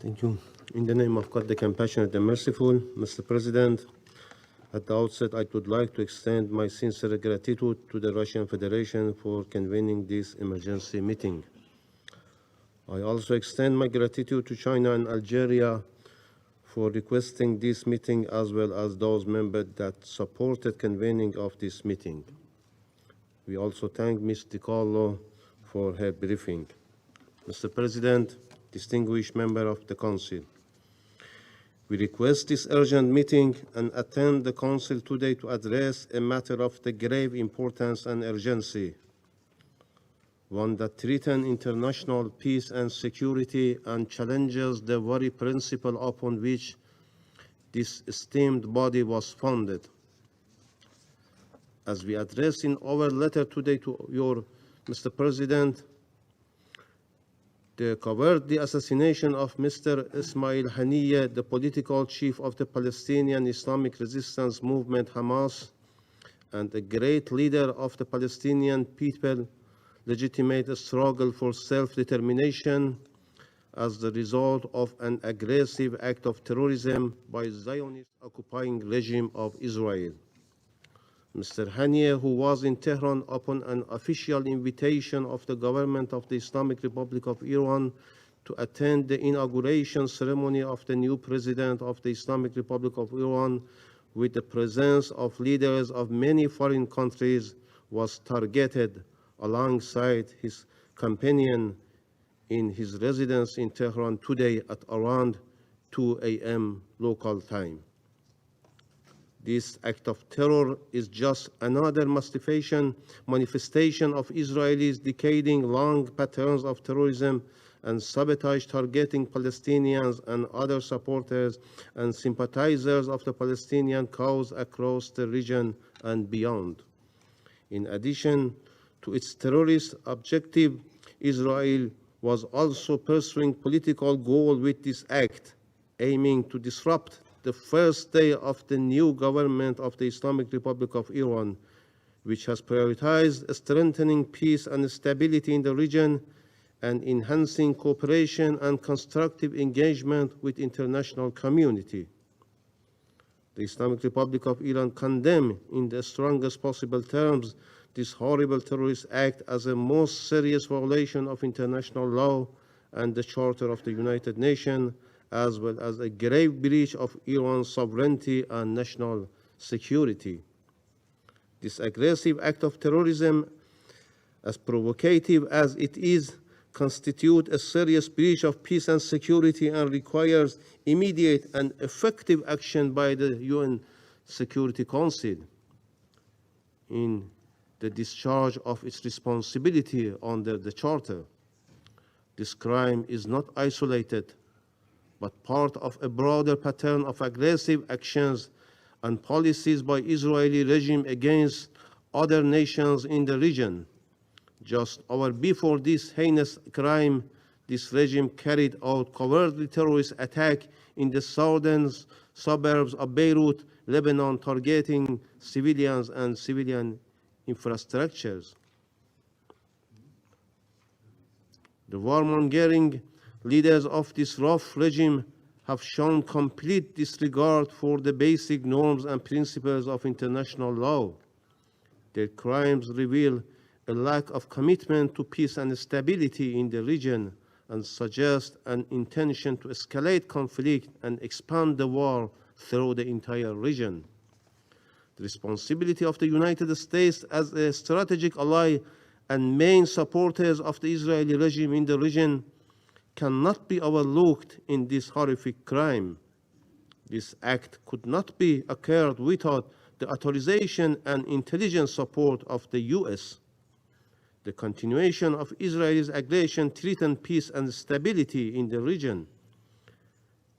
Thank you. In the name of God, the compassionate and merciful, Mr. President, at the outset, I would like to extend my sincere gratitude to the Russian Federation for convening this emergency meeting. I also extend my gratitude to China and Algeria for requesting this meeting, as well as those members that supported convening of this meeting. We also thank Ms. DiCarlo for her briefing. Mr. President, distinguished member of the Council, we request this urgent meeting and attend the Council today to address a matter of the grave importance and urgency, one that threatens international peace and security and challenges the very principle upon which this esteemed body was founded. As we address in our letter today to your Mr. President, they covered the assassination of Mr. Ismail Haniyeh, the political chief of the Palestinian Islamic Resistance Movement, Hamas, and a great leader of the Palestinian people legitimate struggle for self-determination as the result of an aggressive act of terrorism by the Zionist occupying regime of Israel. Mr. Haniyeh, who was in Tehran upon an official invitation of the government of the Islamic Republic of Iran to attend the inauguration ceremony of the new president of the Islamic Republic of Iran with the presence of leaders of many foreign countries, was targeted alongside his companion in his residence in Tehran today at around 2 a.m. local time. This act of terror is just another manifestation of Israelis' decading-long patterns of terrorism and sabotage targeting Palestinians and other supporters and sympathizers of the Palestinian cause across the region and beyond. In addition to its terrorist objective, Israel was also pursuing political goals with this act, aiming to disrupt the first day of the new government of the Islamic Republic of Iran, which has prioritized strengthening peace and stability in the region and enhancing cooperation and constructive engagement with the international community. The Islamic Republic of Iran condemns in the strongest possible terms this horrible terrorist act as a most serious violation of international law and the Charter of the United Nations, as well as a grave breach of Iran's sovereignty and national security. This aggressive act of terrorism, as provocative as it is, constitutes a serious breach of peace and security and requires immediate and effective action by the UN Security Council in the discharge of its responsibility under the Charter. This crime is not isolated, but part of a broader pattern of aggressive actions and policies by Israeli regime against other nations in the region. Just hours before this heinous crime, this regime carried out cowardly terrorist attack in the southern suburbs of Beirut, Lebanon, targeting civilians and civilian infrastructures. The warmongering leaders of this rough regime have shown complete disregard for the basic norms and principles of international law. Their crimes reveal a lack of commitment to peace and stability in the region and suggest an intention to escalate conflict and expand the war through the entire region. The responsibility of the United States as a strategic ally and main supporters of the Israeli regime in the region cannot be overlooked in this horrific crime. This act could not be occurred without the authorization and intelligence support of the US. The continuation of Israel's aggression threatens peace and stability in the region.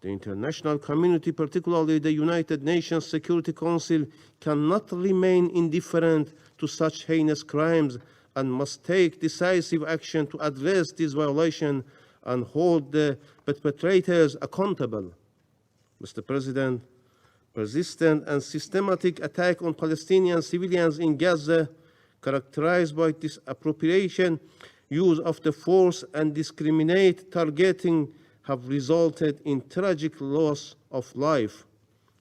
The international community, particularly the United Nations Security Council, cannot remain indifferent to such heinous crimes and must take decisive action to address this violation and hold the perpetrators accountable. Mr. President, persistent and systematic attack on Palestinian civilians in Gaza, characterized by disappropriation, use of the force and discriminate targeting have resulted in tragic loss of life,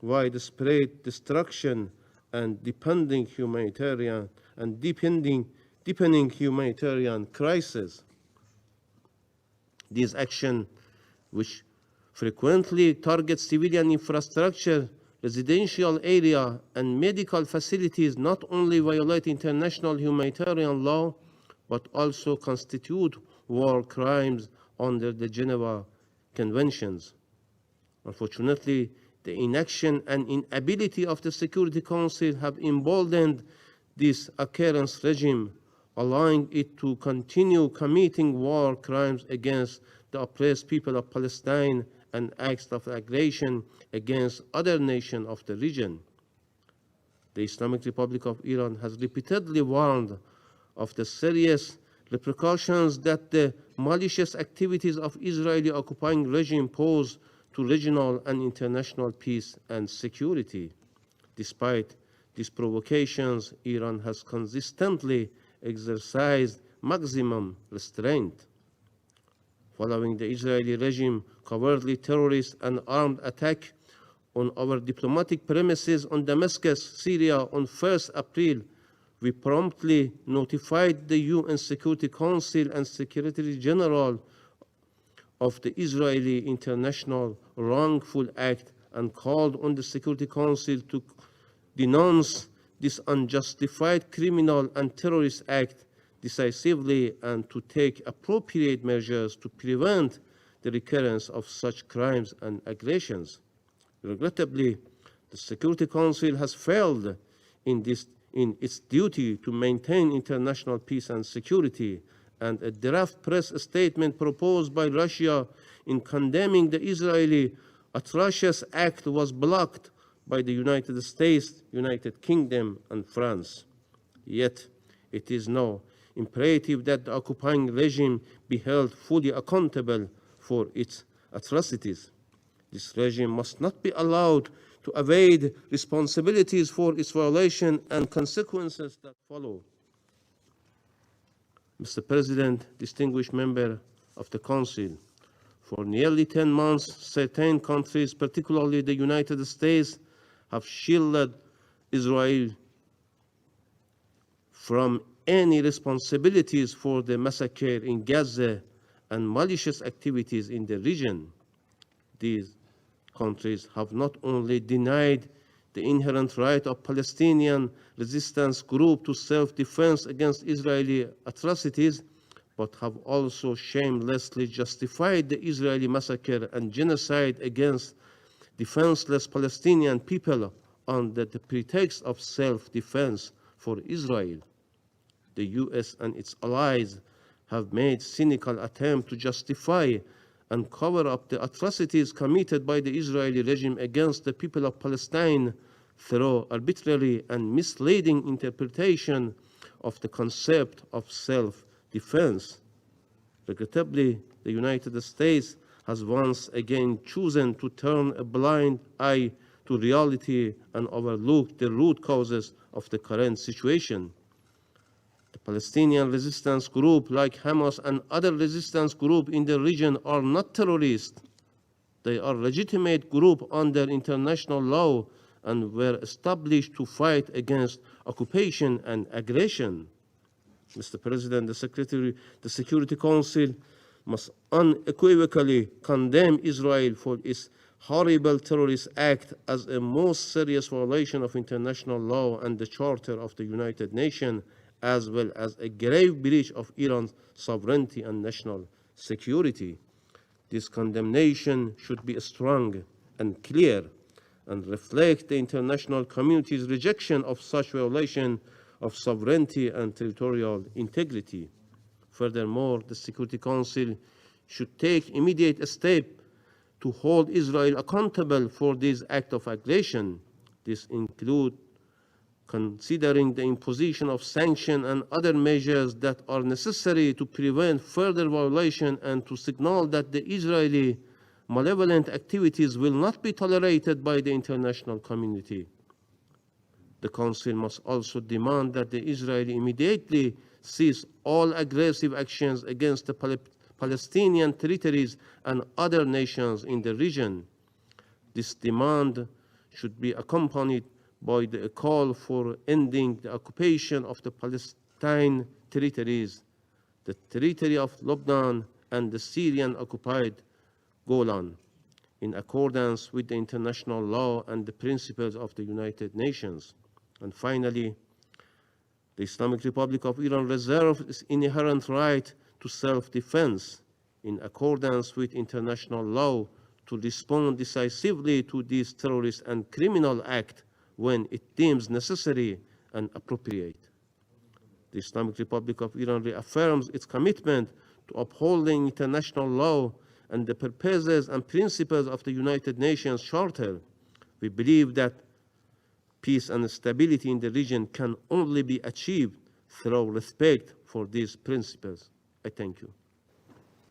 widespread destruction, and deepening humanitarian crisis. These actions, which frequently target civilian infrastructure, residential area, and medical facilities, not only violate international humanitarian law, but also constitute war crimes under the Geneva Conventions. Unfortunately, the inaction and inability of the Security Council have emboldened this occurrence regime, allowing it to continue committing war crimes against the oppressed people of Palestine and acts of aggression against other nations of the region. The Islamic Republic of Iran has repeatedly warned of the serious repercussions that the malicious activities of Israeli occupying regime pose to regional and international peace and security. Despite these provocations, Iran has consistently exercised maximum restraint. Following the Israeli regime cowardly terrorist and armed attack on our diplomatic premises on Damascus, Syria on 1st April, we promptly notified the UN Security Council and Secretary General of the Israeli International Wrongful Act and called on the Security Council to denounce this unjustified criminal and terrorist act decisively and to take appropriate measures to prevent the recurrence of such crimes and aggressions. Regrettably, the Security Council has failed in its duty to maintain international peace and security, and a draft press statement proposed by Russia in condemning the Israeli atrocious act was blocked by the United States, United Kingdom, and France. Yet, it is now imperative that the occupying regime be held fully accountable for its atrocities. This regime must not be allowed to evade responsibilities for its violation and consequences that follow. Mr. President, distinguished member of the Council, for nearly 10 months, certain countries, particularly the United States, have shielded Israel from any responsibilities for the massacre in Gaza and malicious activities in the region. These countries have not only denied the inherent right of Palestinian resistance group to self-defense against Israeli atrocities, but have also shamelessly justified the Israeli massacre and genocide against defenseless Palestinian people under the pretext of self-defense for Israel. The US and its allies have made cynical attempts to justify and cover up the atrocities committed by the Israeli regime against the people of Palestine through arbitrary and misleading interpretation of the concept of self-defense. Regrettably, the United States has once again chosen to turn a blind eye to reality and overlook the root causes of the current situation. The Palestinian resistance group, like Hamas and other resistance groups in the region, are not terrorists. They are legitimate groups under international law and were established to fight against occupation and aggression. Mr. President, the Security Council must unequivocally condemn Israel for its horrible terrorist act as a most serious violation of international law and the Charter of the United Nations, as well as a grave breach of Iran's sovereignty and national security. This condemnation should be strong and clear and reflect the international community's rejection of such violation of sovereignty and territorial integrity. Furthermore, the Security Council should take immediate steps to hold Israel accountable for this act of aggression. This includes considering the imposition of sanctions and other measures that are necessary to prevent further violation and to signal that the Israeli malevolent activities will not be tolerated by the international community. The Council must also demand that the Israeli immediately cease all aggressive actions against the Palestinian territories and other nations in the region. This demand should be accompanied by the call for ending the occupation of the Palestine territories, the territory of Lebanon, and the Syrian-occupied Golan, in accordance with the international law and the principles of the United Nations. And finally, the Islamic Republic of Iran reserves its inherent right to self-defense in accordance with international law to respond decisively to this terrorist and criminal act when it deems necessary and appropriate. The Islamic Republic of Iran reaffirms its commitment to upholding international law and the purposes and principles of the United Nations Charter. We believe that peace and stability in the region can only be achieved through respect for these principles. I thank you.